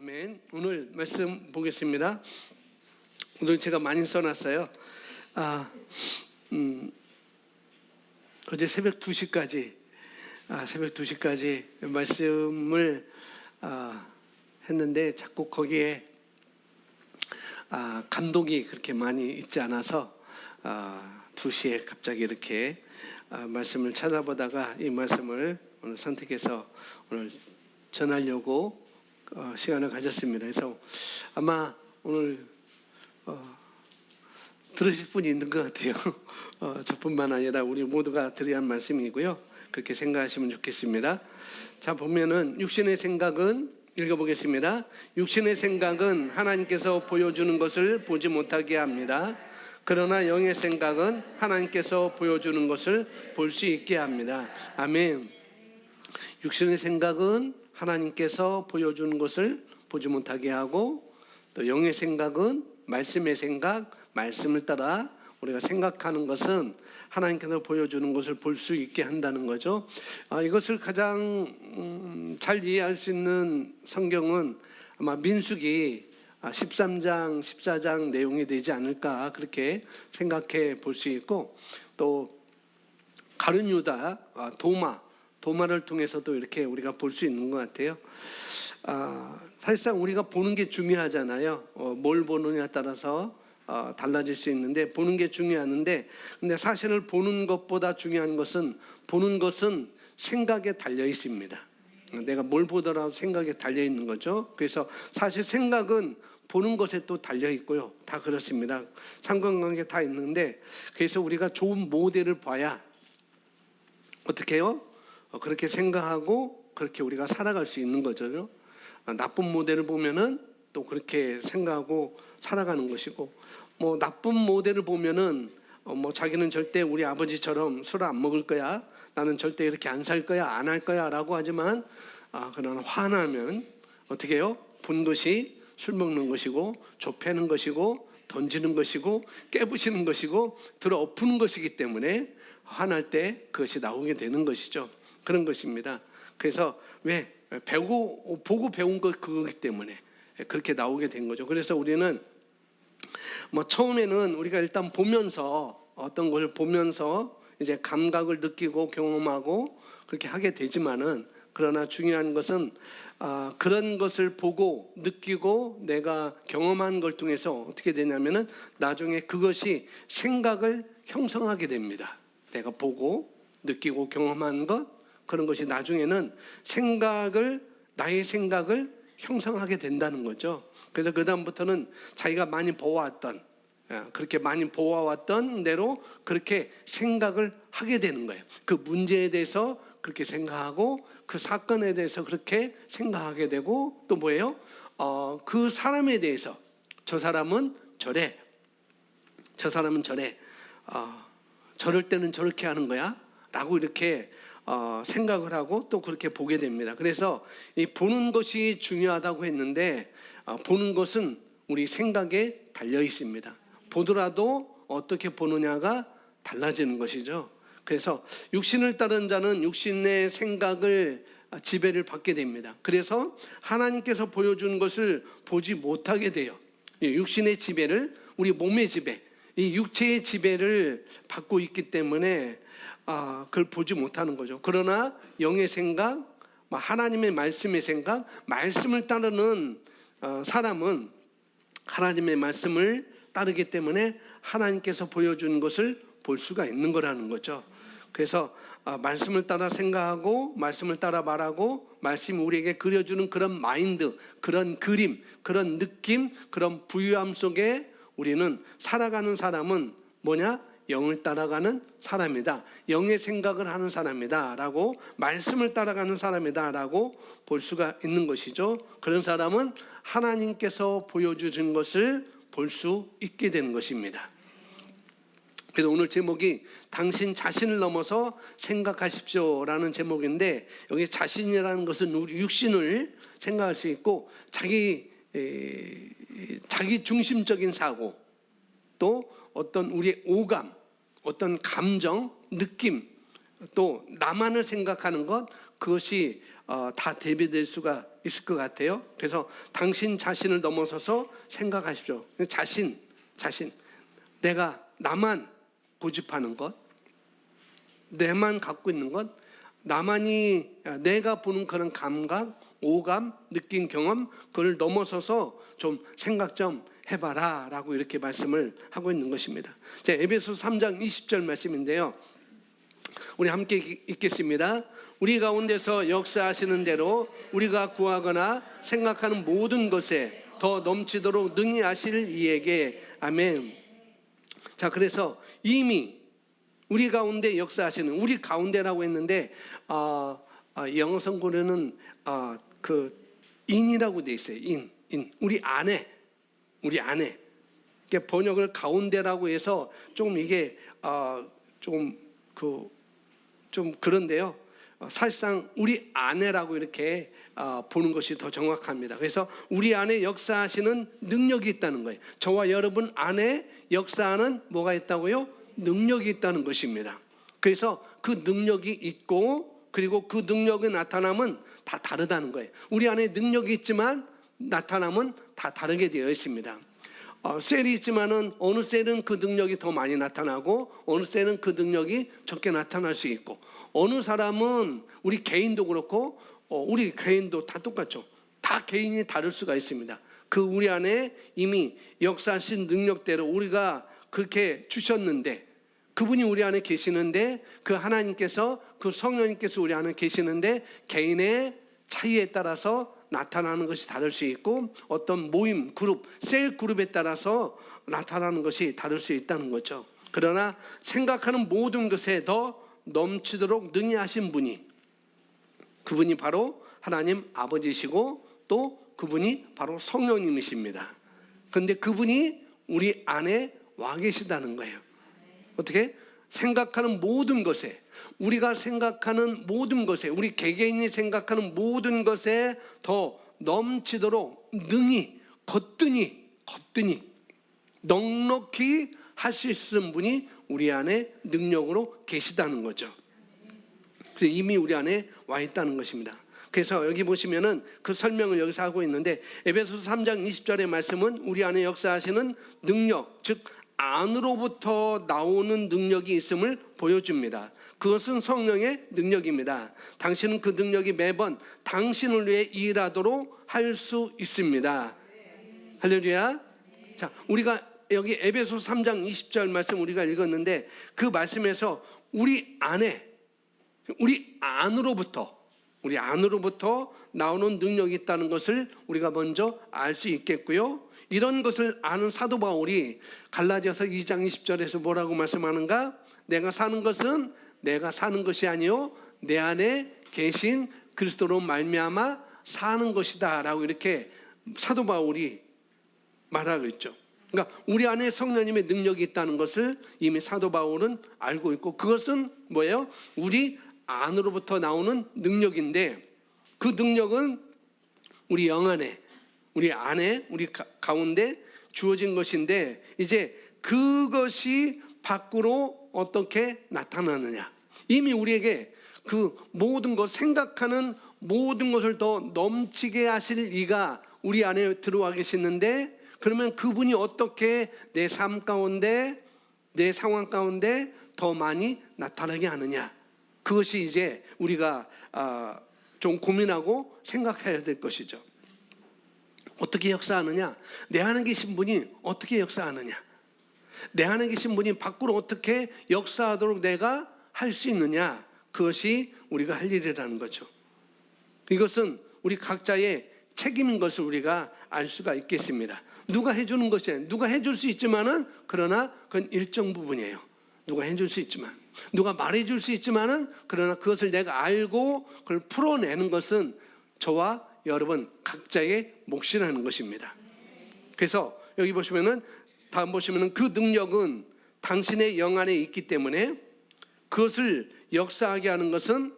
아멘. 오늘 말씀 보겠습니다. 오늘 제가 많이 써놨어요. 어제 새벽 2시까지 말씀을 했는데 자꾸 거기에 감동이 그렇게 많이 있지 않아서 2시에 갑자기 이렇게 말씀을 찾아보다가 이 말씀을 오늘 선택해서 오늘 전하려고 시간을 가졌습니다. 그래서 아마 오늘 들으실 분이 있는 것 같아요. 저뿐만 아니라 우리 모두가 드려야 할 말씀이고요. 그렇게 생각하시면 좋겠습니다. 자, 보면은 육신의 생각은, 읽어보겠습니다. 육신의 생각은 하나님께서 보여주는 것을 보지 못하게 합니다. 그러나 영의 생각은 하나님께서 보여주는 것을 볼 수 있게 합니다. 아멘. 육신의 생각은 하나님께서 보여주는 것을 보지 못하게 하고, 또 영의 생각은 말씀의 생각, 말씀을 따라 우리가 생각하는 것은 하나님께서 보여주는 것을 볼 수 있게 한다는 거죠. 이것을 가장 잘 이해할 수 있는 성경은 아마 민수기 13장, 14장 내용이 되지 않을까 그렇게 생각해 볼 수 있고, 또 가룟 유다, 도마를 통해서도 이렇게 우리가 볼 수 있는 것 같아요. 사실상 우리가 보는 게 중요하잖아요. 뭘 보느냐에 따라서 달라질 수 있는데, 보는 게 중요한데, 근데 사실을 보는 것보다 중요한 것은, 보는 것은 생각에 달려 있습니다. 내가 뭘 보더라도 생각에 달려 있는 거죠. 그래서 사실 생각은 보는 것에 또 달려 있고요. 다 그렇습니다. 상관관계 다 있는데, 그래서 우리가 좋은 모델을 봐야 어떻게 해요? 그렇게 생각하고 그렇게 우리가 살아갈 수 있는 거죠. 나쁜 모델을 보면은 또 그렇게 생각하고 살아가는 것이고, 나쁜 모델을 보면은 자기는 절대 우리 아버지처럼 술을 안 먹을 거야, 나는 절대 이렇게 안 살 거야, 안 할 거야 라고 하지만, 그러나 화나면 어떻게 해요? 본 것이 술 먹는 것이고, 좁히는 것이고, 던지는 것이고, 깨부시는 것이고, 들어 엎는 것이기 때문에 화날 때 그것이 나오게 되는 것이죠. 그런 것입니다. 그래서 왜? 보고 배운 것 그거기 때문에 그렇게 나오게 된 거죠. 그래서 우리는 처음에는 우리가 일단 보면서, 어떤 걸 보면서 이제 감각을 느끼고 경험하고 그렇게 하게 되지만은, 그러나 중요한 것은 그런 것을 보고 느끼고 내가 경험한 걸 통해서 어떻게 되냐면은 나중에 그것이 생각을 형성하게 됩니다. 내가 보고 느끼고 경험한 것, 그런 것이 나중에는 나의 생각을 형성하게 된다는 거죠. 그래서 그 다음부터는 자기가 많이 그렇게 많이 보아왔던 대로 그렇게 생각을 하게 되는 거예요. 그 문제에 대해서 그렇게 생각하고, 그 사건에 대해서 그렇게 생각하게 되고, 또 뭐예요? 그 사람에 대해서 저 사람은 저래, 저럴 때는 저렇게 하는 거야 라고 이렇게 생각을 하고 또 그렇게 보게 됩니다. 그래서 이 보는 것이 중요하다고 했는데, 보는 것은 우리 생각에 달려 있습니다. 보더라도 어떻게 보느냐가 달라지는 것이죠. 그래서 육신을 따른 자는 육신의 생각을 지배를 받게 됩니다. 그래서 하나님께서 보여주는 것을 보지 못하게 돼요. 육신의 지배를, 우리 몸의 지배, 이 육체의 지배를 받고 있기 때문에 그걸 보지 못하는 거죠. 그러나 영의 생각, 하나님의 말씀의 생각, 말씀을 따르는 사람은 하나님의 말씀을 따르기 때문에 하나님께서 보여주는 것을 볼 수가 있는 거라는 거죠. 그래서 말씀을 따라 생각하고, 말씀을 따라 말하고, 말씀이 우리에게 그려주는 그런 마인드, 그런 그림, 그런 느낌, 그런 부유함 속에 우리는 살아가는 사람은 뭐냐? 영을 따라가는 사람이다, 영의 생각을 하는 사람이다 라고, 말씀을 따라가는 사람이다 라고 볼 수가 있는 것이죠. 그런 사람은 하나님께서 보여주신 것을 볼 수 있게 되는 것입니다. 그래서 오늘 제목이 당신 자신을 넘어서 생각하십시오 라는 제목인데, 여기 자신이라는 것은 우리 육신을 생각할 수 있고, 자기 중심적인 사고, 또 어떤 우리의 오감, 어떤 감정, 느낌, 또 나만을 생각하는 것, 그것이 다 대비될 수가 있을 것 같아요. 그래서 당신 자신을 넘어서서 생각하십시오. 자신, 나만 고집하는 것, 내만 갖고 있는 것, 내가 보는 그런 감각, 오감, 느낀 경험, 그걸 넘어서서 좀 생각 좀 해봐라 라고 이렇게 말씀을 하고 있는 것입니다. 에베소서 3장 20절 말씀인데요, 우리 함께 읽겠습니다. 우리 가운데서 역사하시는 대로 우리가 구하거나 생각하는 모든 것에 더 넘치도록 능히 하실 이에게 아멘. 자, 그래서 이미 우리 가운데 역사하시는, 우리 가운데라고 했는데 영어 성구로는 그 인이라고 돼 있어요. 인. 우리 안에. 이게 번역을 가운데라고 해서 좀 이게 좀 그런데요. 사실상 우리 안에라고 이렇게 보는 것이 더 정확합니다. 그래서 우리 안에 역사하시는 능력이 있다는 거예요. 저와 여러분 안에 역사하는 뭐가 있다고요? 능력이 있다는 것입니다. 그래서 그 능력이 있고, 그리고 그 능력의 나타남은 다 다르다는 거예요. 우리 안에 능력이 있지만 나타남은 다 다르게 되어 있습니다. 셀이 있지만은 어느 셀은 그 능력이 더 많이 나타나고 어느 셀은 그 능력이 적게 나타날 수 있고, 어느 사람은 우리 개인도 그렇고 우리 개인도 다 똑같죠. 다 개인이 다를 수가 있습니다. 그 우리 안에 이미 역사하신 능력대로 우리가 그렇게 주셨는데, 그분이 우리 안에 계시는데, 그 하나님께서, 그 성령님께서 우리 안에 계시는데 개인의 차이에 따라서 나타나는 것이 다를 수 있고, 어떤 모임, 그룹, 셀 그룹에 따라서 나타나는 것이 다를 수 있다는 거죠. 그러나 생각하는 모든 것에 더 넘치도록 능히 하신 분이, 그분이 바로 하나님 아버지시고 또 그분이 바로 성령님이십니다. 그런데 그분이 우리 안에 와 계시다는 거예요. 어떻게? 생각하는 모든 것에, 우리가 생각하는 모든 것에, 우리 개개인이 생각하는 모든 것에 더 넘치도록 능히, 거뜬히 넉넉히 할 수 있는 분이 우리 안에 능력으로 계시다는 거죠. 그래서 이미 우리 안에 와 있다는 것입니다. 그래서 여기 보시면은 그 설명을 여기서 하고 있는데, 에베소서 3장 20절의 말씀은 우리 안에 역사하시는 능력, 즉 안으로부터 나오는 능력이 있음을 보여줍니다. 그것은 성령의 능력입니다. 당신은 그 능력이 매번 당신을 위해 일하도록 할 수 있습니다. 할렐루야. 자, 우리가 여기 에베소서 3장 20절 말씀 우리가 읽었는데, 그 말씀에서 우리 안으로부터 나오는 능력이 있다는 것을 우리가 먼저 알 수 있겠고요. 이런 것을 아는 사도 바울이 갈라디아서 2장 20절에서 뭐라고 말씀하는가? 내가 사는 것은 내가 사는 것이 아니요 내 안에 계신 그리스도로 말미암아 사는 것이다 라고 이렇게 사도 바울이 말하고 있죠. 그러니까 우리 안에 성령님의 능력이 있다는 것을 이미 사도 바울은 알고 있고, 그것은 뭐예요? 우리 안으로부터 나오는 능력인데, 그 능력은 우리 영 안에, 우리 안에, 우리 가운데 주어진 것인데, 이제 그것이 밖으로 어떻게 나타나느냐. 이미 우리에게 그 모든 것, 생각하는 모든 것을 더 넘치게 하실 이가 우리 안에 들어와 계시는데, 그러면 그분이 어떻게 내 삶 가운데, 내 상황 가운데 더 많이 나타나게 하느냐. 그것이 이제 우리가 좀 고민하고 생각해야 될 것이죠. 어떻게 역사하느냐? 내 안에 계신 분이 어떻게 역사하느냐? 내 안에 계신 분이 밖으로 어떻게 역사하도록 내가 할 수 있느냐? 그것이 우리가 할 일이라는 거죠. 이것은 우리 각자의 책임인 것을 우리가 알 수가 있겠습니다. 누가 해주는 것이, 누가 해줄 수 있지만은, 그러나 그건 일정 부분이에요. 누가 해줄 수 있지만, 누가 말해줄 수 있지만은, 그러나 그것을 내가 알고 그걸 풀어내는 것은 저와 여러분 각자의 몫이라는 것입니다. 그래서 여기 보시면은, 다음 보시면은 그 능력은 당신의 영 안에 있기 때문에 그것을 역사하게 하는 것은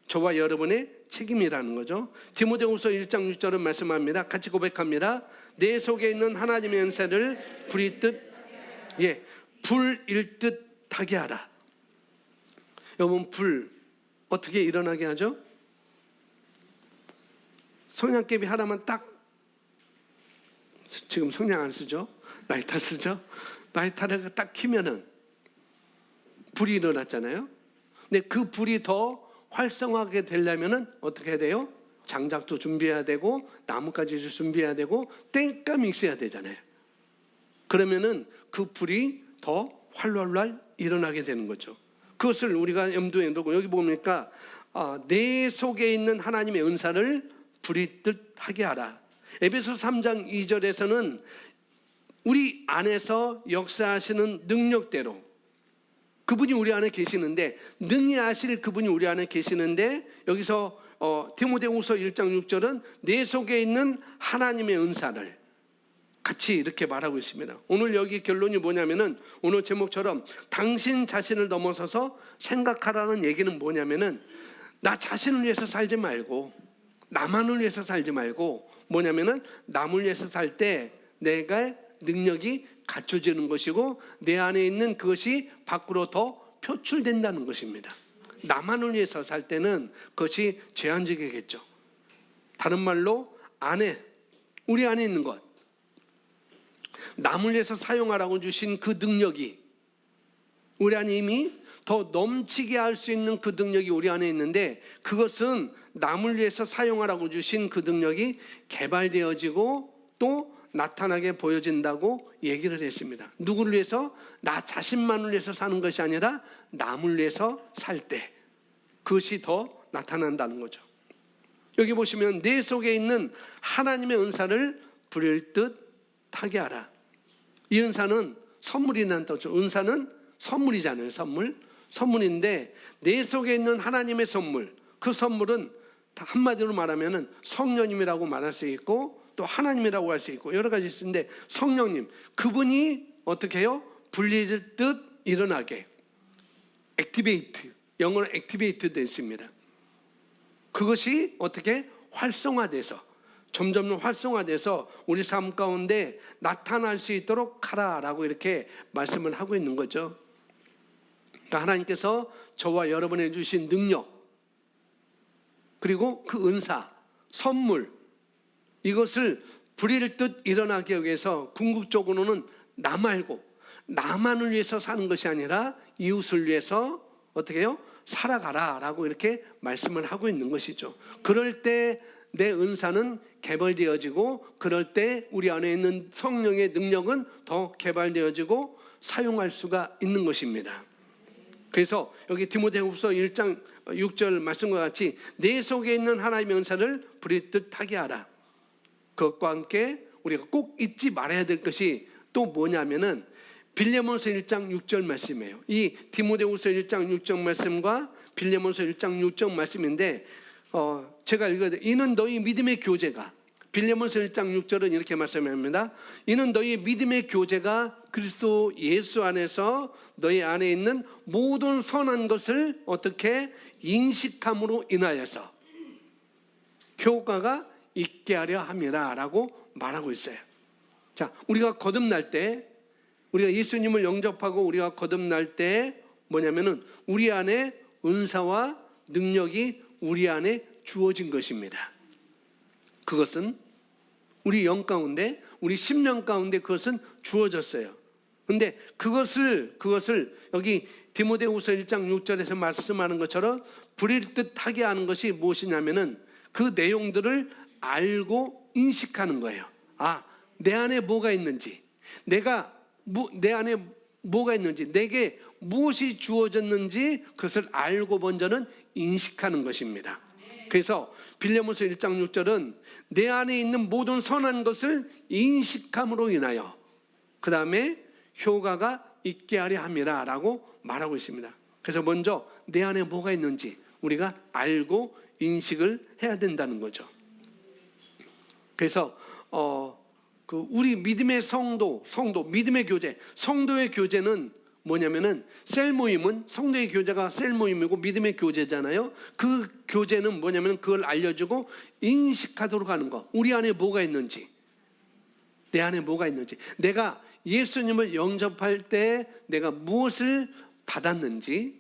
저와 여러분의 책임이라는 거죠. 디모데후서 1장 6절은 말씀합니다. 같이 고백합니다. 내 속에 있는 하나님의 은사를 불일 듯 하게 하라. 여러분, 불 어떻게 일어나게 하죠? 성냥개비 하나만 딱, 지금 성냥 안 쓰죠? 라이터 쓰죠? 라이터를 딱 켜면은 불이 일어났잖아요. 근데 그 불이 더 활성화하게 되려면은 어떻게 해야 돼요? 장작도 준비해야 되고 나뭇가지도 준비해야 되고 땔감이 있어야 되잖아요. 그러면은 그 불이 더 활활활 일어나게 되는 거죠. 그것을 우리가 염두에 두고 여기 보니까 내 속에 있는 하나님의 은사를 부리듯 하게 하라. 에베소 3장 2절에서는 우리 안에서 역사하시는 능력대로 그분이 우리 안에 계시는데, 능히 하실 그분이 우리 안에 계시는데, 여기서 디모데후서 1장 6절은 내 속에 있는 하나님의 은사를 같이 이렇게 말하고 있습니다. 오늘 여기 결론이 뭐냐면은, 오늘 제목처럼 당신 자신을 넘어서서 생각하라는 얘기는 뭐냐면은, 나 자신을 위해서 살지 말고 나만을 위해서 살지 말고 뭐냐면은, 남을 위해서 살 때 내가 능력이 갖춰지는 것이고 내 안에 있는 그것이 밖으로 더 표출된다는 것입니다. 나만을 위해서 살 때는 그것이 제한적이겠죠. 다른 말로 우리 안에 있는 것, 남을 위해서 사용하라고 주신 그 능력이 우리 안에 이미 더 넘치게 할 수 있는 그 능력이 우리 안에 있는데, 그것은 남을 위해서 사용하라고 주신 그 능력이 개발되어지고 또 나타나게 보여진다고 얘기를 했습니다. 누구를 위해서? 나 자신만을 위해서 사는 것이 아니라 남을 위해서 살 때 그것이 더 나타난다는 거죠. 여기 보시면 내 속에 있는 하나님의 은사를 부릴 듯 하게 하라. 이 은사는 선물이라는 뜻이죠. 은사는 선물이잖아요. 선물인데 내 속에 있는 하나님의 선물, 그 선물은 한마디로 말하면 성령님이라고 말할 수 있고 또 하나님이라고 할 수 있고 여러 가지 있는데, 성령님, 그분이 어떻게 해요? 불릴 듯 일어나게, 액티베이트, 영어로 액티베이트 되어 있습니다. 그것이 어떻게 활성화돼서 점점 활성화돼서 우리 삶 가운데 나타날 수 있도록 하라라고 이렇게 말씀을 하고 있는 거죠. 그러니까 하나님께서 저와 여러분에 주신 능력, 그리고 그 은사, 선물, 이것을 부릴 듯 일어나게 하기 위해서 궁극적으로는 나 말고 나만을 위해서 사는 것이 아니라 이웃을 위해서 어떻게 해요? 살아가라라고 이렇게 말씀을 하고 있는 것이죠. 그럴 때 내 은사는 개발되어지고, 그럴 때 우리 안에 있는 성령의 능력은 더 개발되어지고 사용할 수가 있는 것입니다. 그래서 여기 디모데후서 1장 6절 말씀과 같이 내 속에 있는 하나님의 은사를 부릴 듯 하게 하라. 그것과 함께 우리가 꼭 잊지 말아야 될 것이 또 뭐냐면은 빌레몬서 1장 6절 말씀이에요. 이 디모데후서 1장 6절 말씀과 빌레몬서 1장 6절 말씀인데, 제가 읽어야 돼. 이는 너희 믿음의 교제가, 빌레몬서 1장 6절은 이렇게 말씀합니다. 이는 너희 믿음의 교제가 그리스도 예수 안에서 너희 안에 있는 모든 선한 것을 어떻게 인식함으로 인하여서 효과가 있게 하려 함이라 라고 말하고 있어요. 자, 우리가 거듭날 때, 우리가 예수님을 영접하고 우리가 거듭날 때 뭐냐면은 우리 안에 은사와 능력이 우리 안에 주어진 것입니다. 그것은 우리 영 가운데, 우리 심령 가운데 그것은 주어졌어요. 근데 그것을 여기 디모데후서 1장 6절에서 말씀하는 것처럼 부릴 듯 하게 하는 것이 무엇이냐면은 그 내용들을 알고 인식하는 거예요. 내 안에 뭐가 있는지, 내 안에 뭐가 있는지, 내게 무엇이 주어졌는지 그것을 알고 먼저는 인식하는 것입니다. 그래서 빌레몬서 1장 6절은 내 안에 있는 모든 선한 것을 인식함으로 인하여 그 다음에 효과가 있게 하려 함이라 라고 말하고 있습니다. 그래서 먼저 내 안에 뭐가 있는지 우리가 알고 인식을 해야 된다는 거죠. 그래서 우리 믿음의 성도, 믿음의 교제, 성도의 교제는 뭐냐면은 셀 모임은, 성도의 교제가 셀 모임이고 믿음의 교제잖아요. 그 교제는 뭐냐면 그걸 알려주고 인식하도록 하는 거. 우리 안에 뭐가 있는지, 내 안에 뭐가 있는지, 내가 예수님을 영접할 때 내가 무엇을 받았는지,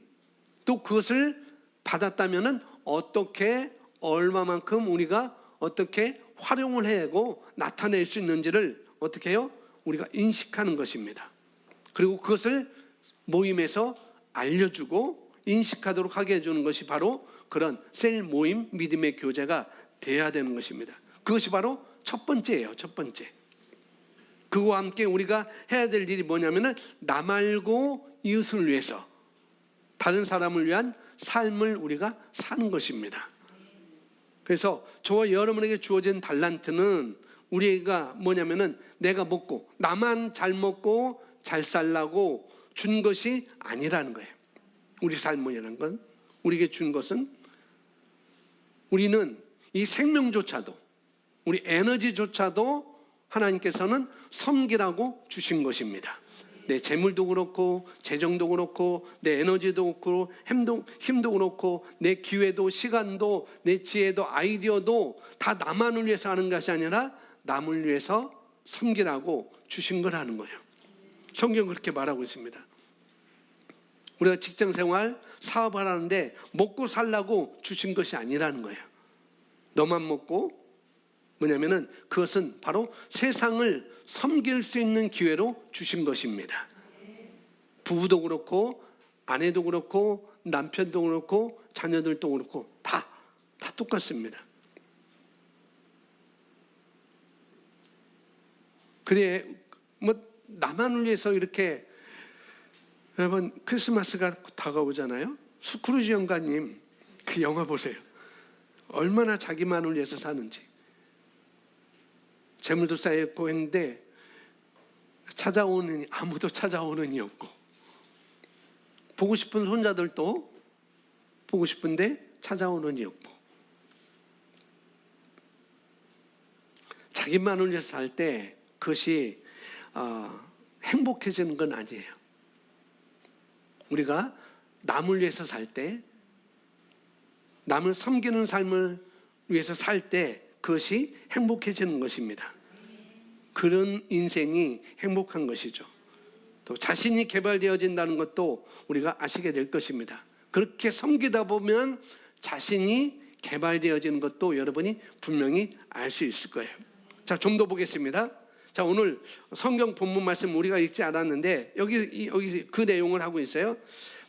또 그것을 받았다면은 어떻게 얼마만큼 우리가 어떻게 활용을 해고 나타낼 수 있는지를 어떻게 해요? 우리가 인식하는 것입니다. 그리고 그것을 모임에서 알려주고 인식하도록 하게 해주는 것이 바로 그런 셀 모임 믿음의 교제가 돼야 되는 것입니다. 그것이 바로 첫 번째예요. 첫 번째. 그와 함께 우리가 해야 될 일이 뭐냐면은 나 말고 이웃을 위해서 다른 사람을 위한 삶을 우리가 사는 것입니다. 그래서 저와 여러분에게 주어진 달란트는 우리가 뭐냐면은 내가 먹고 나만 잘 먹고 잘 살라고 준 것이 아니라는 거예요. 우리 삶이라는 건 우리에게 준 것은 우리는 이 생명조차도 우리 에너지조차도 하나님께서는 섬기라고 주신 것입니다. 내 재물도 그렇고 재정도 그렇고 내 에너지도 그렇고 힘도 그렇고 내 기회도 시간도 내 지혜도 아이디어도 다 나만을 위해서 하는 것이 아니라 남을 위해서 섬기라고 주신 거라는 거예요. 성경은 그렇게 말하고 있습니다. 우리가 직장생활 사업을 하는데 먹고 살라고 주신 것이 아니라는 거예요. 너만 먹고 뭐냐면은 그것은 바로 세상을 섬길 수 있는 기회로 주신 것입니다. 부부도 그렇고 아내도 그렇고 남편도 그렇고 자녀들도 그렇고 다 똑같습니다. 그래 뭐 나만을 위해서 이렇게 여러분 크리스마스가 다가오잖아요. 스크루지 영가님 그 영화 보세요. 얼마나 자기만을 위해서 사는지. 재물도 쌓였고 했는데 아무도 찾아오는 이 없고 보고 싶은 손자들도 보고 싶은데 찾아오는 이 없고 자기만을 위해서 살 때 그것이 행복해지는 건 아니에요. 우리가 남을 위해서 살 때 남을 섬기는 삶을 위해서 살 때 그것이 행복해지는 것입니다. 그런 인생이 행복한 것이죠. 또 자신이 개발되어진다는 것도 우리가 아시게 될 것입니다. 그렇게 섬기다 보면 자신이 개발되어지는 것도 여러분이 분명히 알 수 있을 거예요. 자, 좀 더 보겠습니다. 자, 오늘 성경 본문 말씀 우리가 읽지 않았는데 여기 그 내용을 하고 있어요.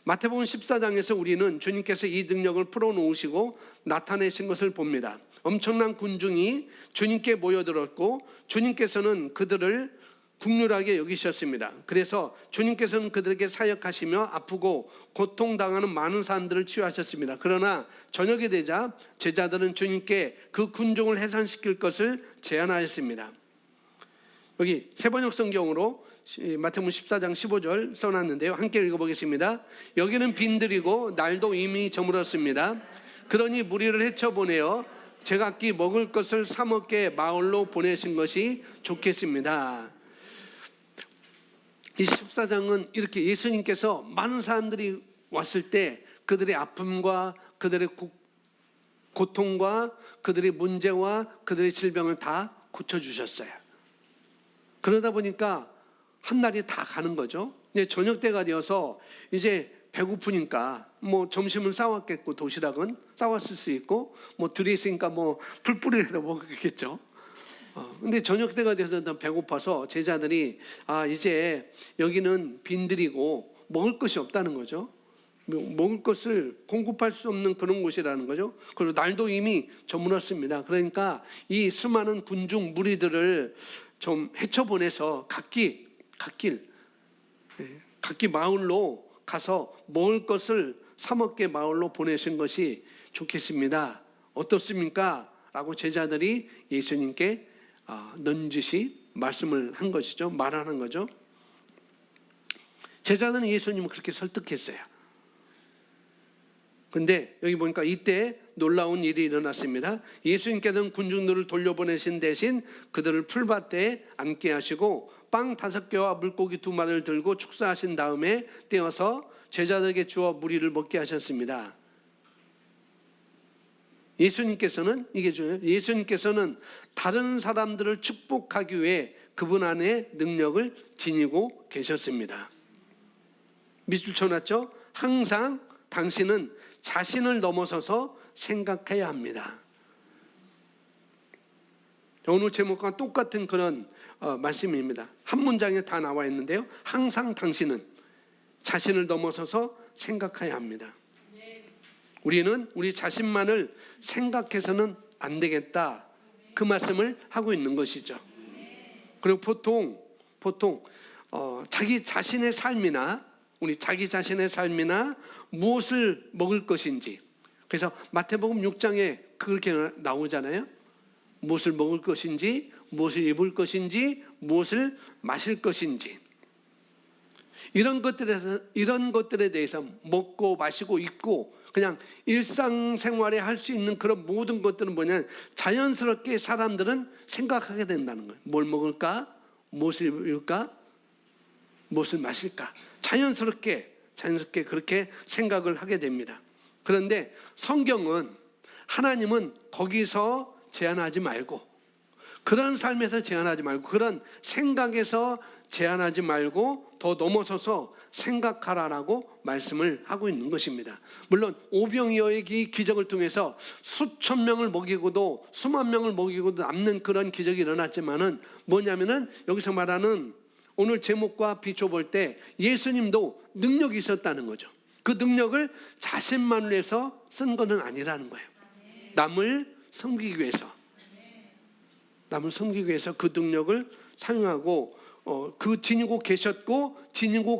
마태복음 14장에서 우리는 주님께서 이 능력을 풀어놓으시고 나타내신 것을 봅니다. 엄청난 군중이 주님께 모여들었고 주님께서는 그들을 국률하게 여기셨습니다. 그래서 주님께서는 그들에게 사역하시며 아프고 고통당하는 많은 사람들을 치유하셨습니다. 그러나 저녁이 되자 제자들은 주님께 그 군중을 해산시킬 것을 제안하였습니다. 여기 세번역 성경으로 마태복음 14장 15절 써놨는데요. 함께 읽어보겠습니다. 여기는 빈들이고 날도 이미 저물었습니다. 그러니 무리를 헤쳐보내어 제각기 먹을 것을 사 먹게 마을로 보내신 것이 좋겠습니다. 이 14장은 이렇게 예수님께서 많은 사람들이 왔을 때 그들의 아픔과 그들의 고통과 그들의 문제와 그들의 질병을 다 고쳐주셨어요. 그러다 보니까 한 날이 다 가는 거죠. 이제 저녁 때가 되어서 이제 배고프니까 뭐 점심은 싸왔겠고 도시락은 싸왔을 수 있고 뭐 들이 있으니까 뭐 풀뿌리라도 먹겠죠. 근데 저녁 때가 돼서 배고파서 제자들이 이제 여기는 빈들이고 먹을 것이 없다는 거죠. 먹을 것을 공급할 수 없는 그런 곳이라는 거죠. 그리고 날도 이미 저물었습니다. 그러니까 이 수많은 군중 무리들을 좀 헤쳐보내서 각기 마을로 가서 먹을 것을 사 먹게 마을로 보내신 것이 좋겠습니다. 어떻습니까? 라고 제자들이 예수님께 넌지시 말씀을 한 것이죠. 말하는 거죠. 제자들은 예수님을 그렇게 설득했어요. 근데 여기 보니까 이때 놀라운 일이 일어났습니다. 예수님께서는 군중들을 돌려보내신 대신 그들을 풀밭에 앉게 하시고 빵 5개와 물고기 2마리를 들고 축사하신 다음에 떼어서 제자들에게 주어 무리를 먹게 하셨습니다. 예수님께서는 예수님께서는 다른 사람들을 축복하기 위해 그분 안에 능력을 지니고 계셨습니다. 밑줄 쳐놨죠? 항상 당신은 자신을 넘어서서 생각해야 합니다. 오늘 제목과 똑같은 그런 말씀입니다. 한 문장에 다 나와 있는데요. 항상 당신은 자신을 넘어서서 생각해야 합니다. 우리는 우리 자신만을 생각해서는 안 되겠다, 그 말씀을 하고 있는 것이죠. 그리고 보통 자기 자신의 삶이나 우리 자기 자신의 삶이나 무엇을 먹을 것인지, 그래서 마태복음 6장에 그렇게 나오잖아요. 무엇을 먹을 것인지, 무엇을 입을 것인지, 무엇을 마실 것인지, 이런 것들에 대해서 먹고 마시고 입고 그냥 일상생활에 할 수 있는 그런 모든 것들은 뭐냐, 자연스럽게 사람들은 생각하게 된다는 거예요. 뭘 먹을까? 무엇을 입을까? 무엇을 마실까? 자연스럽게 그렇게 생각을 하게 됩니다. 그런데 성경은, 하나님은 거기서 제한하지 말고, 그런 삶에서 제한하지 말고, 그런 생각에서 제한하지 말고 더 넘어서서 생각하라라고 말씀을 하고 있는 것입니다. 물론 오병이어의 기적을 통해서 수천 명을 먹이고도 수만 명을 먹이고도 남는 그런 기적이 일어났지만은 뭐냐면은 여기서 말하는 오늘 제목과 비춰볼 때 예수님도 능력이 있었다는 거죠. 그 능력을 자신만을 위해서 쓴 것은 아니라는 거예요. 남을 섬기기 위해서 그 능력을 사용하고 그 지니고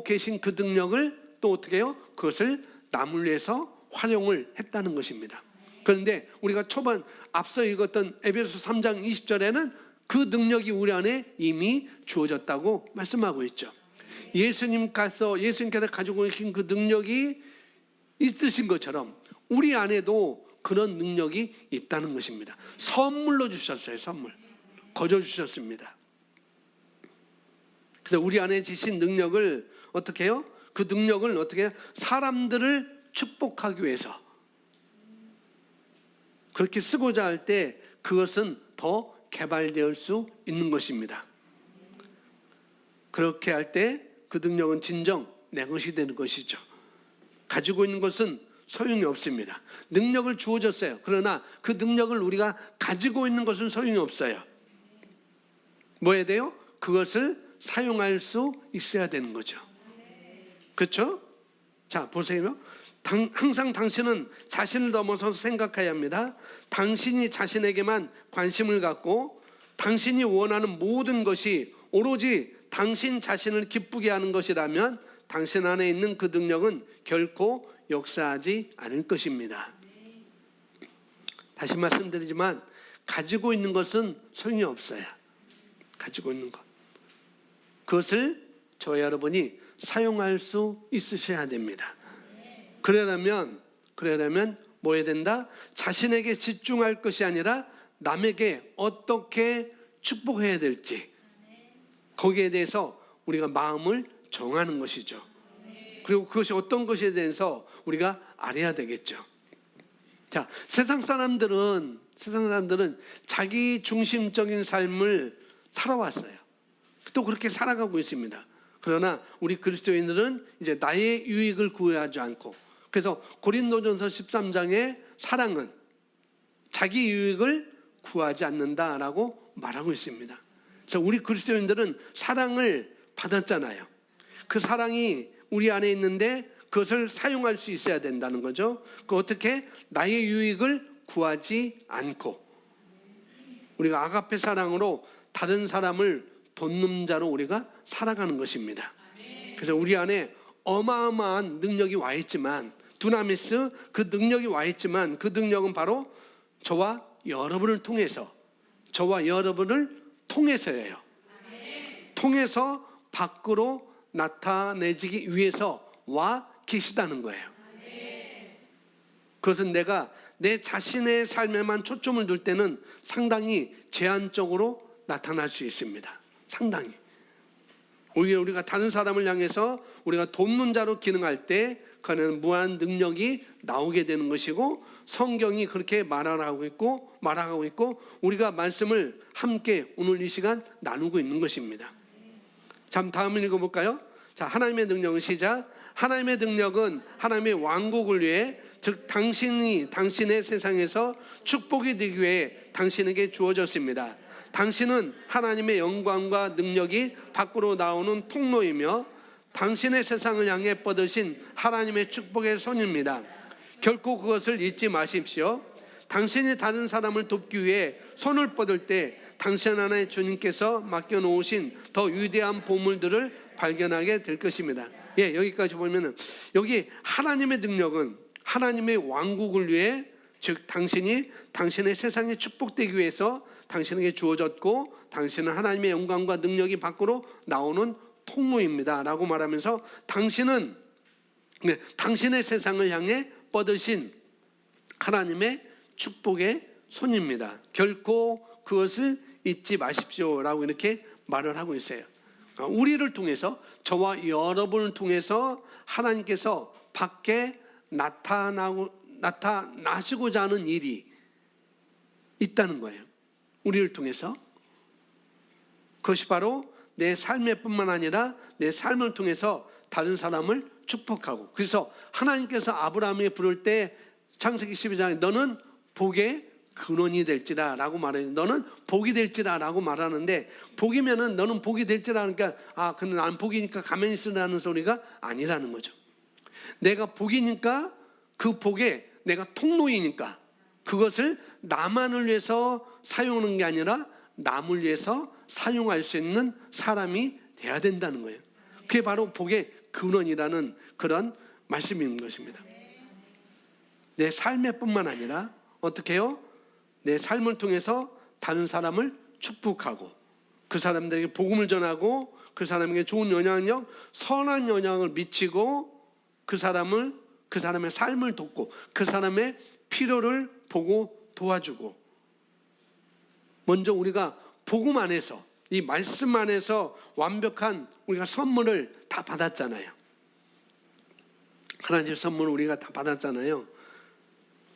계신 그 능력을 또 어떻게 해요? 그것을 남을 위해서 활용을 했다는 것입니다. 그런데 우리가 앞서 읽었던 에베소서 3장 20절에는 그 능력이 우리 안에 이미 주어졌다고 말씀하고 있죠. 예수님께서 가지고 계신 그 능력이 있으신 것처럼 우리 안에도 그런 능력이 있다는 것입니다. 선물로 주셨어요. 거저 주셨습니다. 그래서 우리 안에 지신 능력을 어떻게 해요? 그 능력을 어떻게 해요? 사람들을 축복하기 위해서 그렇게 쓰고자 할 때 그것은 더 개발될 수 있는 것입니다. 그렇게 할 때 그 능력은 진정 내 것이 되는 것이죠. 가지고 있는 것은 소용이 없습니다. 능력을 주어졌어요. 그러나 그 능력을 우리가 가지고 있는 것은 소용이 없어요. 뭐 해야 돼요? 그것을 사용할 수 있어야 되는 거죠. 그렇죠? 자, 보세요. 항상 당신은 자신을 넘어서서 생각해야 합니다. 당신이 자신에게만 관심을 갖고 당신이 원하는 모든 것이 오로지 당신 자신을 기쁘게 하는 것이라면 당신 안에 있는 그 능력은 결코 역사하지 않을 것입니다. 다시 말씀드리지만 가지고 있는 것은 소용이 없어요. 가지고 있는 것, 그것을 저와 여러분이 사용할 수 있으셔야 됩니다. 그러려면 뭐 해야 된다? 자신에게 집중할 것이 아니라 남에게 어떻게 축복해야 될지, 거기에 대해서 우리가 마음을 정하는 것이죠. 그리고 그것이 어떤 것에 대해서 우리가 알아야 되겠죠. 자, 세상 사람들은 자기 중심적인 삶을 살아왔어요. 또 그렇게 살아가고 있습니다. 그러나 우리 그리스도인들은 이제 나의 유익을 구하지 않고, 그래서 고린도전서 13장의 사랑은 자기 유익을 구하지 않는다라고 말하고 있습니다. 그래서 우리 그리스도인들은 사랑을 받았잖아요. 그 사랑이 우리 안에 있는데 그것을 사용할 수 있어야 된다는 거죠. 그 어떻게? 나의 유익을 구하지 않고 우리가 아가페 사랑으로 다른 사람을 돕는 자로 우리가 살아가는 것입니다. 그래서 우리 안에 어마어마한 능력이 와 있지만, 두나미스, 그 능력이 와 있지만 그 능력은 바로 저와 여러분을 통해서예요. 통해서 밖으로 나타내지기 위해서 와 계시다는 거예요. 그것은 내가 내 자신의 삶에만 초점을 둘 때는 상당히 제한적으로 나타날 수 있습니다. 상당히. 오히려 우리가 다른 사람을 향해서 우리가 돕는 자로 기능할 때 그는 무한 능력이 나오게 되는 것이고, 성경이 그렇게 말하고 있고 우리가 말씀을 함께 오늘 이 시간 나누고 있는 것입니다. 자, 다음을 읽어볼까요? 자, 하나님의 능력은 시작. 하나님의 능력은 하나님의 왕국을 위해, 즉 당신의 세상에서 축복이 되기 위해 당신에게 주어졌습니다. 당신은 하나님의 영광과 능력이 밖으로 나오는 통로이며 당신의 세상을 향해 뻗으신 하나님의 축복의 손입니다. 결코 그것을 잊지 마십시오. 당신이 다른 사람을 돕기 위해 손을 뻗을 때 당신 안에 주님께서 맡겨놓으신 더 위대한 보물들을 발견하게 될 것입니다. 예, 여기까지 보면은 여기 하나님의 능력은 하나님의 왕국을 위해, 즉 당신이 당신의 세상에 축복되기 위해서 당신에게 주어졌고 당신은 하나님의 영광과 능력이 밖으로 나오는 통로입니다 라고 말하면서 당신은 당신의 세상을 향해 뻗으신 하나님의 축복의 손입니다. 결코 그것을 잊지 마십시오 라고 이렇게 말을 하고 있어요. 우리를 통해서, 저와 여러분을 통해서 하나님께서 밖에 나타나시고자 하는 일이 있다는 거예요. 우리를 통해서. 그것이 바로 내 삶의 뿐만 아니라 내 삶을 통해서 다른 사람을 축복하고, 그래서 하나님께서 아브라함에 부를 때 창세기 12장에 너는 복의 근원이 될지라 라고 말해요. 너는 복이 될지라 라고 말하는데, 복이면은 너는 복이 될지라 하니까 근데 난 복이니까 가만히 있으라는 소리가 아니라는 거죠. 내가 복이니까 그 복에 내가 통로이니까 그것을 나만을 위해서 사용하는 게 아니라 남을 위해서 사용할 수 있는 사람이 돼야 된다는 거예요. 그게 바로 복의 근원이라는 그런 말씀인 것입니다. 내 삶의 뿐만 아니라 어떻게 해요? 내 삶을 통해서 다른 사람을 축복하고 그 사람들에게 복음을 전하고 그 사람에게 좋은 영향력, 선한 영향을 미치고 그 사람의 삶을 돕고 그 사람의 필요를 보고 도와주고, 먼저 우리가 복음 안에서, 이 말씀 안에서 완벽한 우리가 선물을 다 받았잖아요. 하나님의 선물을 우리가 다 받았잖아요.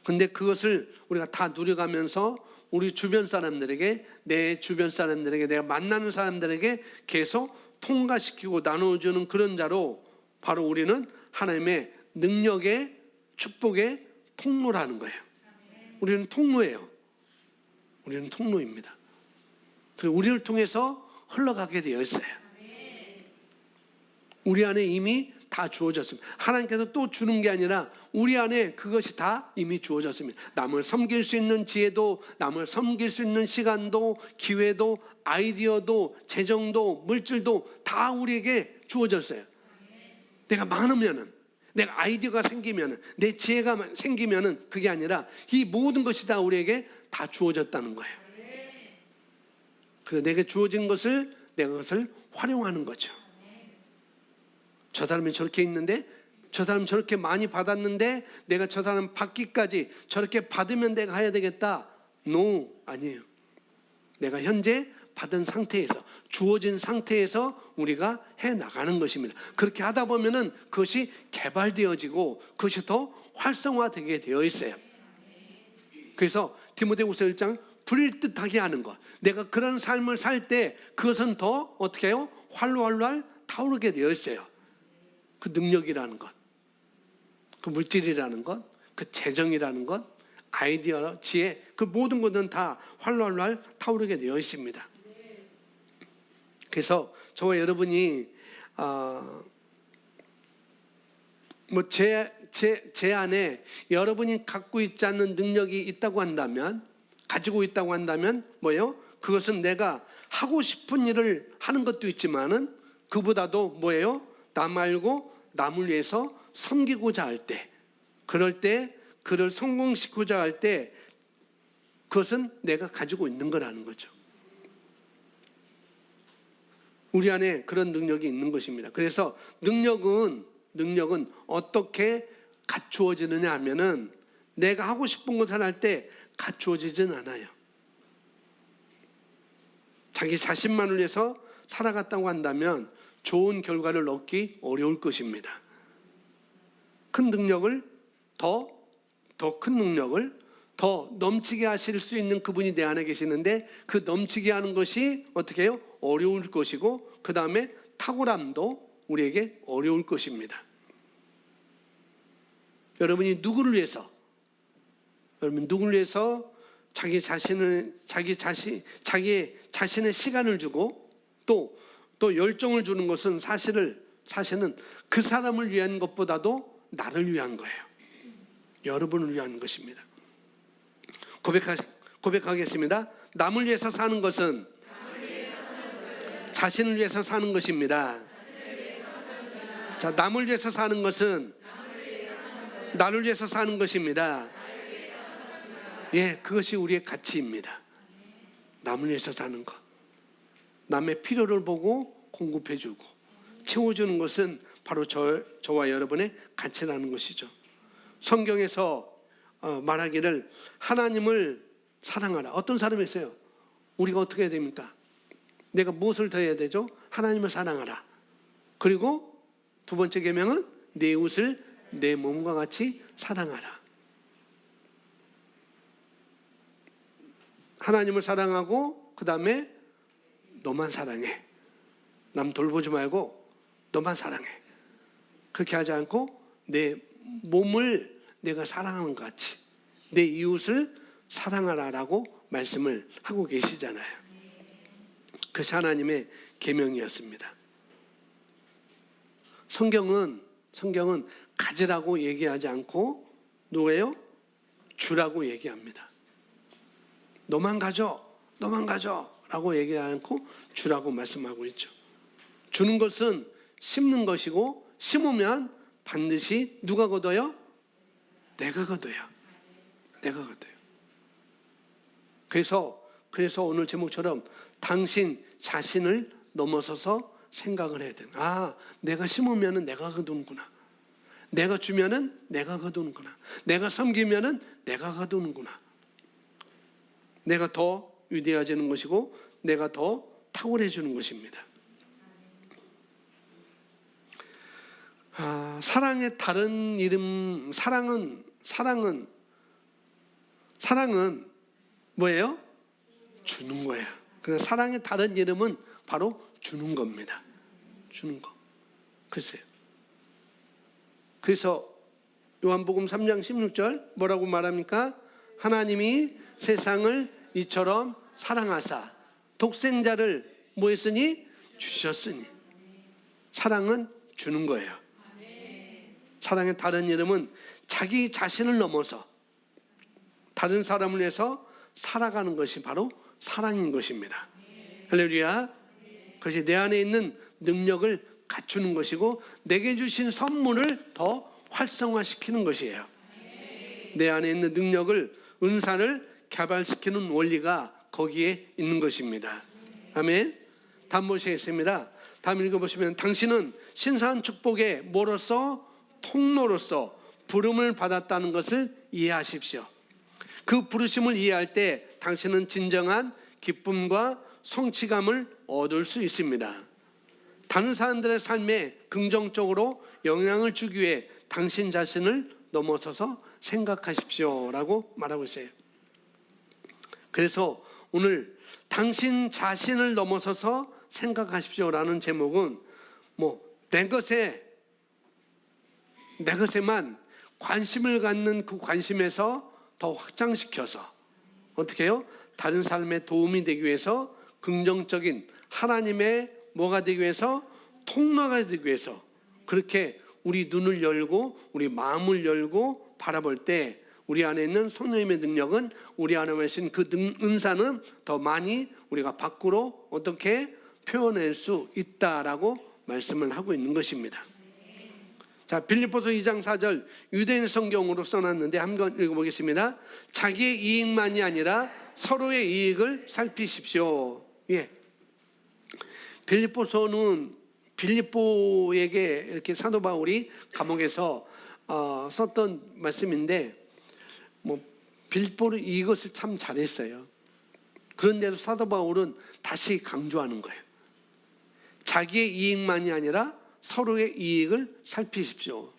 근데 그것을 우리가 다 누려가면서 우리 주변 사람들에게, 내 주변 사람들에게, 내가 만나는 사람들에게 계속 통과시키고 나눠주는 그런 자로 바로 우리는 하나님의 능력의 축복의 통로라는 거예요. 우리는 통로예요. 우리는 통로입니다. 그리고 우리를 통해서 흘러가게 되어 있어요. 우리 안에 이미 다 주어졌습니다. 하나님께서 또 주는 게 아니라 우리 안에 그것이 다 이미 주어졌습니다. 남을 섬길 수 있는 지혜도, 남을 섬길 수 있는 시간도, 기회도, 아이디어도, 재정도, 물질도 다 우리에게 주어졌어요. 내가 많으면은, 내가 아이디어가 생기면은, 내 지혜가 생기면은 그게 아니라 이 모든 것이 다 우리에게 다 주어졌다는 거예요. 그래서 내게 주어진 것을 내가 그것을 활용하는 거죠. 저 사람이 저렇게 있는데, 저 사람 저렇게 많이 받았는데 내가 저 사람 받기까지 저렇게 받으면 내가 해야 되겠다. No, 아니에요. 내가 현재 받은 상태에서, 주어진 상태에서 우리가 해나가는 것입니다. 그렇게 하다 보면은 그것이 개발되어지고 그것이 더 활성화되게 되어 있어요. 그래서 디모데후서 1장 불일듯하게 하는 것, 내가 그런 삶을 살 때 그것은 더 어떻게 해요? 활활 타오르게 되어 있어요. 그 능력이라는 것, 그 물질이라는 것, 그 재정이라는 것, 아이디어, 지혜, 그 모든 것은 다 활활 타오르게 되어 있습니다. 그래서 저와 여러분이 제 안에 여러분이 갖고 있지 않는 능력이 있다고 한다면, 가지고 있다고 한다면 뭐예요? 그것은 내가 하고 싶은 일을 하는 것도 있지만은 그보다도 뭐예요? 나 말고 남을 위해서 섬기고자 할 때, 그럴 때 그를 성공시키고자 할 때 그것은 내가 가지고 있는 거라는 거죠. 우리 안에 그런 능력이 있는 것입니다. 그래서 능력은 어떻게 갖추어지느냐 하면은 내가 하고 싶은 것을 할 때 갖추어지진 않아요. 자기 자신만을 위해서 살아갔다고 한다면 좋은 결과를 얻기 어려울 것입니다. 큰 능력을, 더 큰 능력을 더 넘치게 하실 수 있는 그분이 내 안에 계시는데, 그 넘치게 하는 것이 어떻게 해요? 어려울 것이고, 그 다음에 탁월함도 우리에게 어려울 것입니다. 여러분이 누구를 위해서 자기의 자신의 시간을 주고 또 열정을 주는 것은 사실은 그 사람을 위한 것보다도 나를 위한 거예요. 여러분을 위한 것입니다. 고백하겠습니다. 남을 위해서 사는 것은 자신을 위해서 사는 것입니다. 자, 남을 위해서 사는 것은 나를 위해서 사는 것입니다. 예, 그것이 우리의 가치입니다. 남을 위해서 사는 것. 남의 필요를 보고 공급해주고 채워주는 것은 바로 저와 여러분의 가치라는 것이죠. 성경에서 말하기를 하나님을 사랑하라. 어떤 사람이 있어요? 우리가 어떻게 해야 됩니까? 내가 무엇을 더 해야 되죠? 하나님을 사랑하라. 그리고 두 번째 계명은 내 이웃을 내 몸과 같이 사랑하라. 하나님을 사랑하고 그 다음에 너만 사랑해. 남 돌보지 말고 너만 사랑해. 그렇게 하지 않고 내 몸을 내가 사랑하는 것 같이 내 이웃을 사랑하라라고 말씀을 하고 계시잖아요. 그것이 하나님의 계명이었습니다. 성경은 가지라고 얘기하지 않고 누구예요? 주라고 얘기합니다. 너만 가져 라고 얘기하지 않고 주라고 말씀하고 있죠. 주는 것은 심는 것이고 심으면 반드시 누가 거둬요? 내가 거둬요. 그래서 오늘 제목처럼 당신 자신을 넘어서서 생각을 해야 돼요. 내가 심으면은 내가 거두는구나. 내가 주면은 내가 거두는구나. 내가 섬기면은 내가 거두는구나. 내가 더 위대해지는 것이고 내가 더 탁월해지는 것입니다. 사랑의 다른 이름, 사랑은 뭐예요? 주는 거예요. 그 사랑의 다른 이름은 바로 주는 겁니다. 주는 거. 글쎄요. 그래서 요한복음 3장 16절 뭐라고 말합니까? 하나님이 세상을 이처럼 사랑하사 독생자를 뭐 했으니? 주셨으니. 사랑은 주는 거예요. 사랑의 다른 이름은 자기 자신을 넘어서 다른 사람을 위해서 살아가는 것이 바로 사랑인 것입니다. 할렐루야. 그것이 내 안에 있는 능력을 갖추는 것이고 내게 주신 선물을 더 활성화시키는 것이에요. 내 안에 있는 능력을, 은사를 개발시키는 원리가 거기에 있는 것입니다. 아멘. 다음 보시겠습니다. 다음 읽어보시면 당신은 신성한 축복의 뭐로서? 통로로서 부름을 받았다는 것을 이해하십시오. 그 부르심을 이해할 때 당신은 진정한 기쁨과 성취감을 얻을 수 있습니다. 다른 사람들의 삶에 긍정적으로 영향을 주기 위해 당신 자신을 넘어서서 생각하십시오 라고 말하고 있어요. 그래서 오늘 당신 자신을 넘어서서 생각하십시오 라는 제목은 내 것에만 관심을 갖는 그 관심에서 더 확장시켜서 어떻게 해요? 다른 삶에 도움이 되기 위해서 긍정적인 하나님의 뭐가 되기 위해서? 통로가 되기 위해서 그렇게 우리 눈을 열고 우리 마음을 열고 바라볼 때 우리 안에 있는 성령님의 능력은 우리 안에 계신 그 은사는 더 많이 우리가 밖으로 어떻게 표현할 수 있다라고 말씀을 하고 있는 것입니다. 자, 빌립보서 2장 4절 유대인 성경으로 써놨는데 한번 읽어보겠습니다. 자기의 이익만이 아니라 서로의 이익을 살피십시오. 예. 빌립보에게 이렇게 사도 바울이 감옥에서 썼던 말씀인데 빌립보는 이것을 참 잘했어요. 그런데도 사도 바울은 다시 강조하는 거예요. 자기의 이익만이 아니라 서로의 이익을 살피십시오.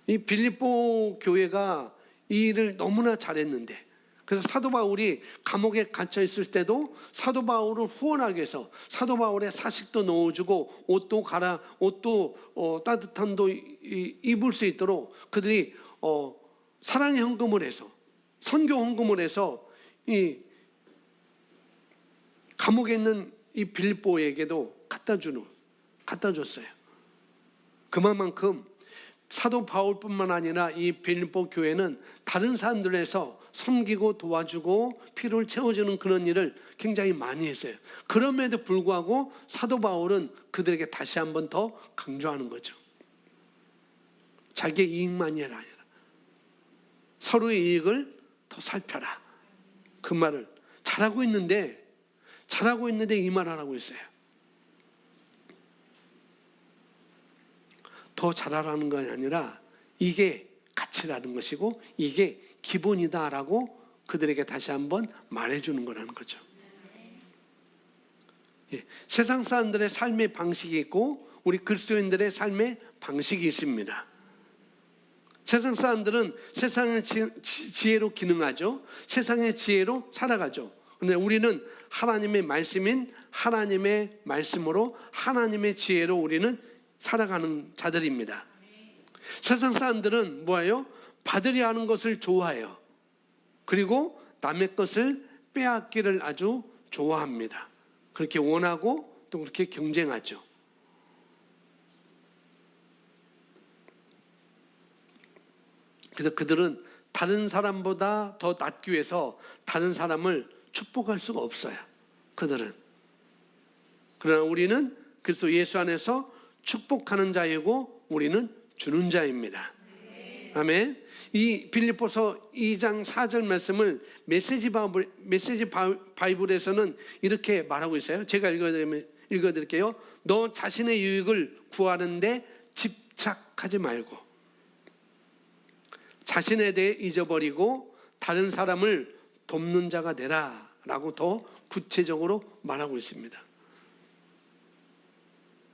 이 빌립보 교회가 이 일을 너무나 잘했는데 그래서 사도 바울이 감옥에 갇혀 있을 때도 사도 바울을 후원하기 위해서 사도 바울의 사식도 넣어주고 옷도 따뜻한 도 입을 수 있도록 그들이 사랑의 헌금을 해서 선교 헌금을 해서 이 감옥에 있는 이 빌립보에게도 갖다 줬어요. 그만큼 사도 바울뿐만 아니라 이 빌립보 교회는 다른 사람들에서 섬기고 도와주고 필요를 채워주는 그런 일을 굉장히 많이 했어요. 그럼에도 불구하고 사도 바울은 그들에게 다시 한번 더 강조하는 거죠. 자기의 이익만이 아니라 서로의 이익을 더 살펴라. 그 말을 잘하고 있는데 이 말을 하고 있어요. 더 잘하라는 건 아니라 이게 가치라는 것이고 이게 기본이다라고 그들에게 다시 한번 말해주는 거라는 거죠. 예, 세상 사람들의 삶의 방식이 있고 우리 그리스도인들의 삶의 방식이 있습니다. 세상 사람들은 세상의 지혜로 기능하죠. 세상의 지혜로 살아가죠. 그런데 우리는 하나님의 말씀인 하나님의 말씀으로 하나님의 지혜로 우리는 살아가는 자들입니다. 세상 사람들은 뭐예요? 받으려 하는 것을 좋아해요. 그리고 남의 것을 빼앗기를 아주 좋아합니다. 그렇게 원하고 또 그렇게 경쟁하죠. 그래서 그들은 다른 사람보다 더 낫기 위해서 다른 사람을 축복할 수가 없어요. 그들은. 그러나 우리는 그래서 예수 안에서 축복하는 자이고 우리는 주는 자입니다. 아멘. 이 빌립보서 2장 4절 말씀을 메시지 바이블에서는 이렇게 말하고 있어요. 제가 읽어드릴게요. 너 자신의 유익을 구하는데 집착하지 말고 자신에 대해 잊어버리고 다른 사람을 돕는 자가 되라 라고 더 구체적으로 말하고 있습니다.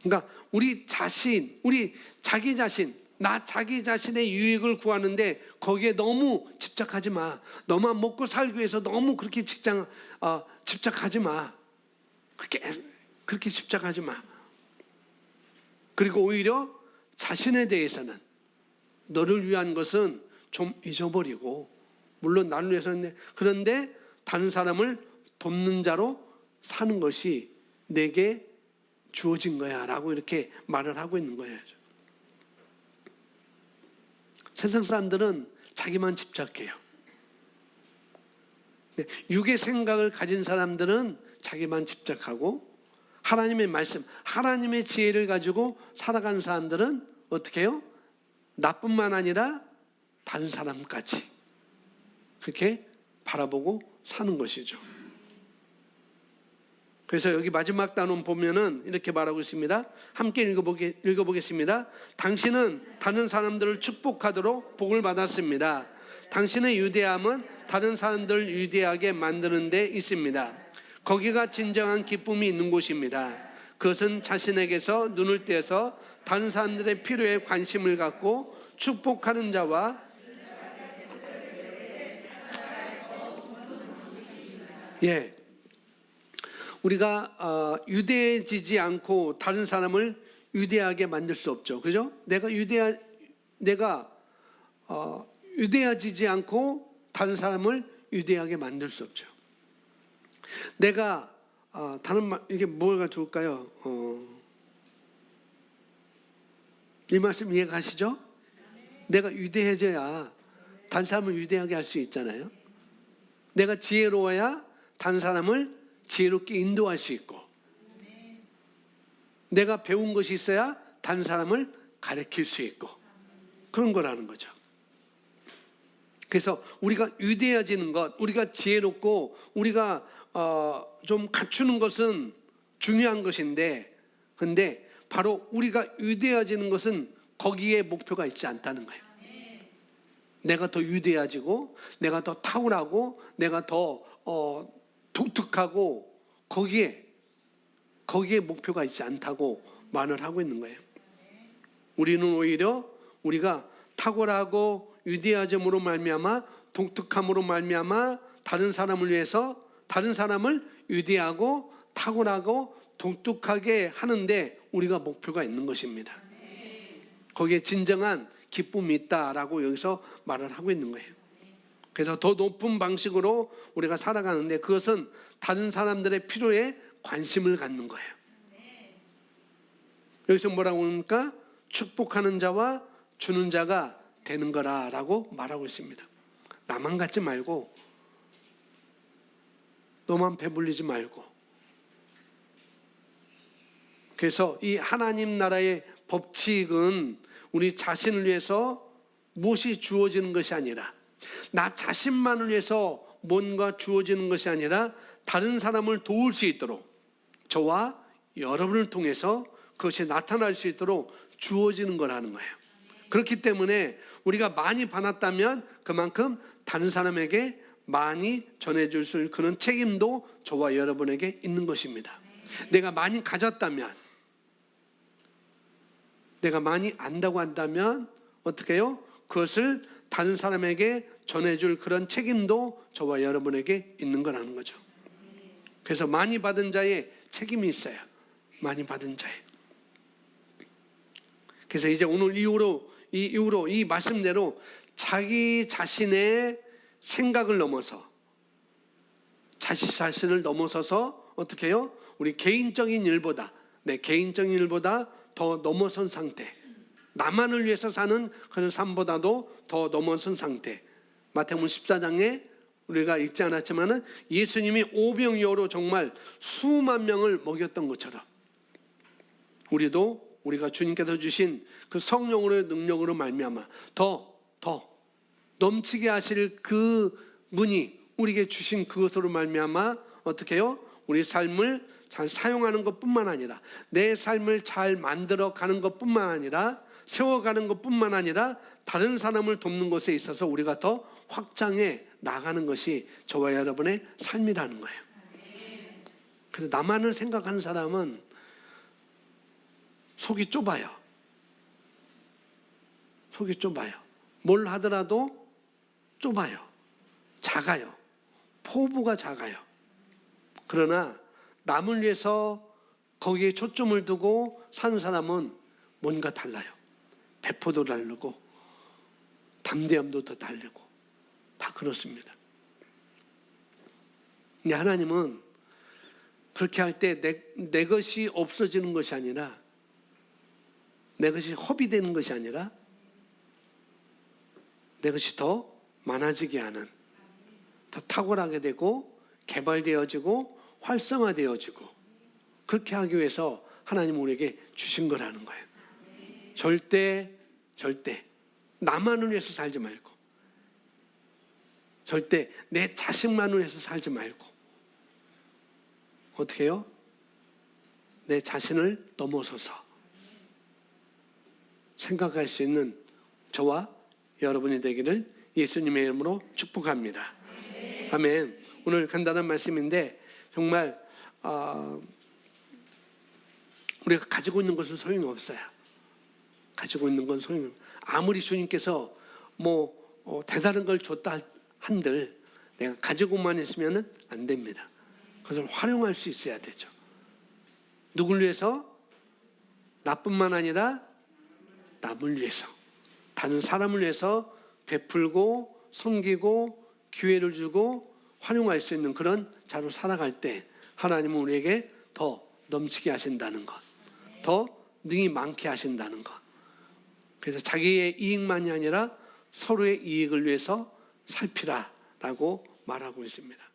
그러니까 우리 자기 자신의 유익을 구하는데 거기에 너무 집착하지 마. 너만 먹고 살기 위해서 너무 그렇게 집착하지 마. 그렇게 집착하지 마. 그리고 오히려 자신에 대해서는 너를 위한 것은 좀 잊어버리고 물론 나를 위해서는 그런데 다른 사람을 돕는 자로 사는 것이 내게 주어진 거야 라고 이렇게 말을 하고 있는 거예요. 세상 사람들은 자기만 집착해요. 육의 생각을 가진 사람들은 자기만 집착하고 하나님의 말씀, 하나님의 지혜를 가지고 살아가는 사람들은 어떻게 해요? 나뿐만 아니라 다른 사람까지 그렇게 바라보고 사는 것이죠. 그래서 여기 마지막 단원 보면은 이렇게 말하고 있습니다. 함께 읽어보겠습니다. 당신은 다른 사람들을 축복하도록 복을 받았습니다. 당신의 유대함은 다른 사람들을 유대하게 만드는 데 있습니다. 거기가 진정한 기쁨이 있는 곳입니다. 그것은 자신에게서 눈을 떼서 다른 사람들의 필요에 관심을 갖고 축복하는 자와 우리가 유대해지지 않고 다른 사람을 유대하게 만들 수 없죠. 그죠? 내가 유대해지지 않고 다른 사람을 유대하게 만들 수 없죠. 내가 다른 말 이게 뭐가 좋을까요? 이 말씀 이해가시죠? 내가 유대해져야 다른 사람을 유대하게 할 수 있잖아요. 내가 지혜로워야 다른 사람을 지혜롭게 인도할 수 있고 내가 배운 것이 있어야 다른 사람을 가르칠 수 있고 그런 거라는 거죠. 그래서 우리가 유대해지는 것, 우리가 지혜롭고 우리가 좀 갖추는 것은 중요한 것인데 근데 바로 우리가 유대해지는 것은 거기에 목표가 있지 않다는 거예요. 내가 더 유대해지고 내가 더 탁월하고 내가 더 독특하고 거기에 목표가 있지 않다고 말을 하고 있는 거예요. 우리는 오히려 우리가 탁월하고 유대함으로 말미암아 독특함으로 말미암아 다른 사람을 위해서 다른 사람을 유대하고 탁월하고 독특하게 하는데 우리가 목표가 있는 것입니다. 거기에 진정한 기쁨이 있다라고 여기서 말을 하고 있는 거예요. 그래서 더 높은 방식으로 우리가 살아가는데 그것은 다른 사람들의 필요에 관심을 갖는 거예요. 여기서 뭐라고 합니까? 축복하는 자와 주는 자가 되는 거라라고 말하고 있습니다. 나만 갖지 말고 너만 배불리지 말고. 그래서 이 하나님 나라의 법칙은 우리 자신을 위해서 무엇이 주어지는 것이 아니라 나 자신만을 위해서 뭔가 주어지는 것이 아니라 다른 사람을 도울 수 있도록 저와 여러분을 통해서 그것이 나타날 수 있도록 주어지는 거라는 거예요. 그렇기 때문에 우리가 많이 받았다면 그만큼 다른 사람에게 많이 전해줄 수 있는 그런 책임도 저와 여러분에게 있는 것입니다. 내가 많이 가졌다면, 내가 많이 안다고 한다면 어떻게 해요? 그것을 다른 사람에게 전해줄 그런 책임도 저와 여러분에게 있는 거라는 거죠. 그래서 많이 받은 자의 책임이 있어요. 많이 받은 자의. 그래서 이제 오늘 이후로 이 말씀대로 자기 자신의 생각을 넘어서 자신을 넘어서서 어떻게 해요? 우리 개인적인 일보다 더 넘어선 상태, 나만을 위해서 사는 그런 삶보다도 더 넘어선 상태. 마태복음 14장에 우리가 읽지 않았지만은 예수님이 오병이어로 정말 수만 명을 먹였던 것처럼 우리가 주님께서 주신 그 성령으로의 능력으로 말미암아 더 넘치게 하실 그 분이 우리에게 주신 그것으로 말미암아 어떻게 해요? 우리 삶을 잘 사용하는 것뿐만 아니라 내 삶을 잘 만들어가는 것뿐만 아니라 세워가는 것뿐만 아니라 다른 사람을 돕는 것에 있어서 우리가 더 확장해 나가는 것이 저와 여러분의 삶이라는 거예요. 그래서 나만을 생각하는 사람은 속이 좁아요. 속이 좁아요. 뭘 하더라도 좁아요. 작아요. 포부가 작아요. 그러나 남을 위해서 거기에 초점을 두고 사는 사람은 뭔가 달라요. 배포도 다르고 담대함도 더 다르고 다 그렇습니다. 근데 하나님은 그렇게 할 때 내 것이 없어지는 것이 아니라 내 것이 허비되는 것이 아니라 내 것이 더 많아지게 하는, 더 탁월하게 되고 개발되어지고 활성화되어지고 그렇게 하기 위해서 하나님은 우리에게 주신 거라는 거예요. 절대 나만을 위해서 살지 말고 절대 내 자식만을 위해서 살지 말고 어떻게 해요? 내 자신을 넘어서서 생각할 수 있는 저와 여러분이 되기를 예수님의 이름으로 축복합니다. 아멘. 오늘 간단한 말씀인데 정말 우리가 가지고 있는 것은 소용이 없어요. 가지고 있는 건 소용이 없어요. 아무리 주님께서 대단한 걸 줬다 한들 내가 가지고만 있으면 안 됩니다. 그것을 활용할 수 있어야 되죠. 누굴 위해서? 나뿐만 아니라 남을 위해서, 다른 사람을 위해서 베풀고 섬기고 기회를 주고 활용할 수 있는 그런 자로 살아갈 때 하나님은 우리에게 더 넘치게 하신다는 것, 더 능히 많게 하신다는 것. 그래서 자기의 이익만이 아니라 서로의 이익을 위해서 살피라라고 말하고 있습니다.